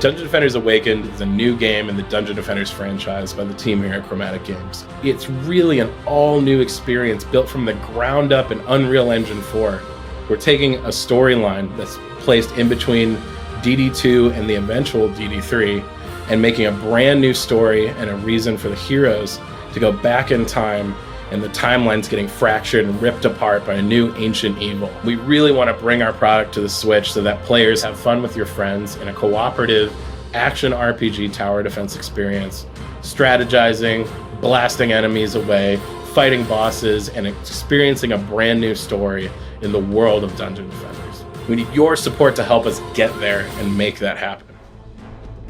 Dungeon Defenders Awakened is a new game in the Dungeon Defenders franchise by the team here at Chromatic Games. It's really an all-new experience built from the ground up in Unreal Engine 4. We're taking a storyline that's placed in between DD2 and the eventual DD3 and making a brand new story and a reason for the heroes to go back in time, and the timeline's getting fractured and ripped apart by a new ancient evil. We really want to bring our product to the Switch so that players have fun with your friends in a cooperative action RPG tower defense experience, strategizing, blasting enemies away, fighting bosses, and experiencing a brand new story in the world of Dungeon Defenders. We need your support to help us get there and make that happen.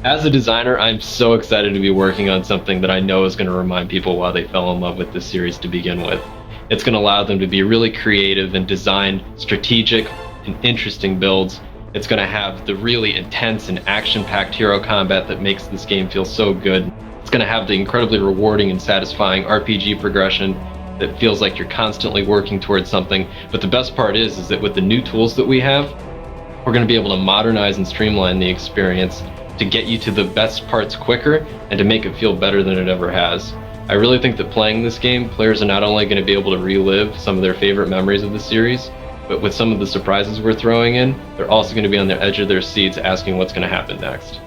As a designer, I'm so excited to be working on something that I know is going to remind people why they fell in love with this series to begin with. It's going to allow them to be really creative and design strategic and interesting builds. It's going to have the really intense and action-packed hero combat that makes this game feel so good. It's going to have the incredibly rewarding and satisfying RPG progression that feels like you're constantly working towards something. But the best part is that with the new tools that we have, we're going to be able to modernize and streamline the experience to get you to the best parts quicker and to make it feel better than it ever has. I really think that playing this game, players are not only going to be able to relive some of their favorite memories of the series, but with some of the surprises we're throwing in, they're also going to be on the edge of their seats asking what's going to happen next.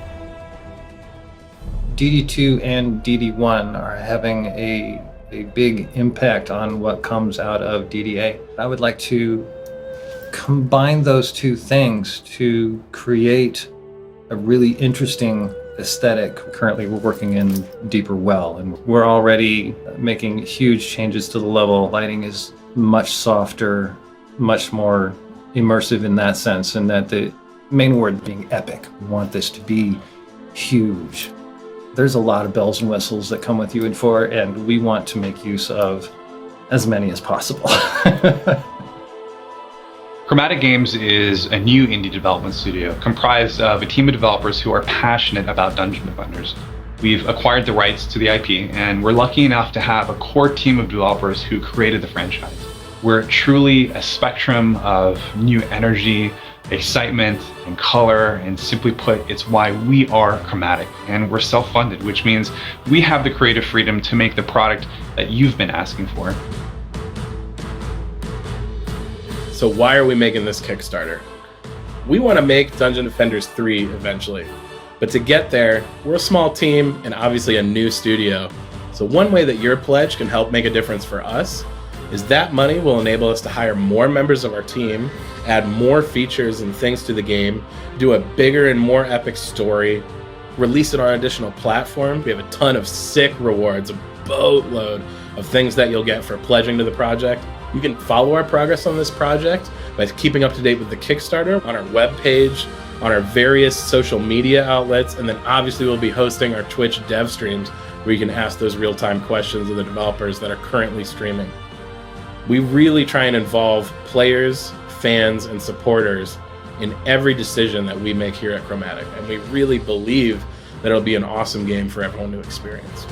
DD2 and DD1 are having a big impact on what comes out of DDA. I would like to combine those two things to create a really interesting aesthetic. Currently, we're working in Deeper Well, and we're already making huge changes to the level. Lighting is much softer, much more immersive in that sense, and that the main word being epic. We want this to be huge. There's a lot of bells and whistles that come with UE4, and we want to make use of as many as possible. Chromatic Games is a new indie development studio comprised of a team of developers who are passionate about Dungeon Defenders. We've acquired the rights to the IP, and we're lucky enough to have a core team of developers who created the franchise. We're truly a spectrum of new energy, excitement, and color, and simply put, it's why we are Chromatic. And we're self-funded, which means we have the creative freedom to make the product that you've been asking for. So why are we making this Kickstarter? We want to make Dungeon Defenders 3 eventually. But to get there, we're a small team and obviously a new studio. So one way that your pledge can help make a difference for us is that money will enable us to hire more members of our team, add more features and things to the game, do a bigger and more epic story, release it on additional platforms. We have a ton of sick rewards, a boatload of things that you'll get for pledging to the project. You can follow our progress on this project by keeping up to date with the Kickstarter on our webpage, on our various social media outlets, and then obviously we'll be hosting our Twitch dev streams where you can ask those real-time questions of the developers that are currently streaming. We really try and involve players, fans, and supporters in every decision that we make here at Chromatic, and we really believe that it'll be an awesome game for everyone to experience.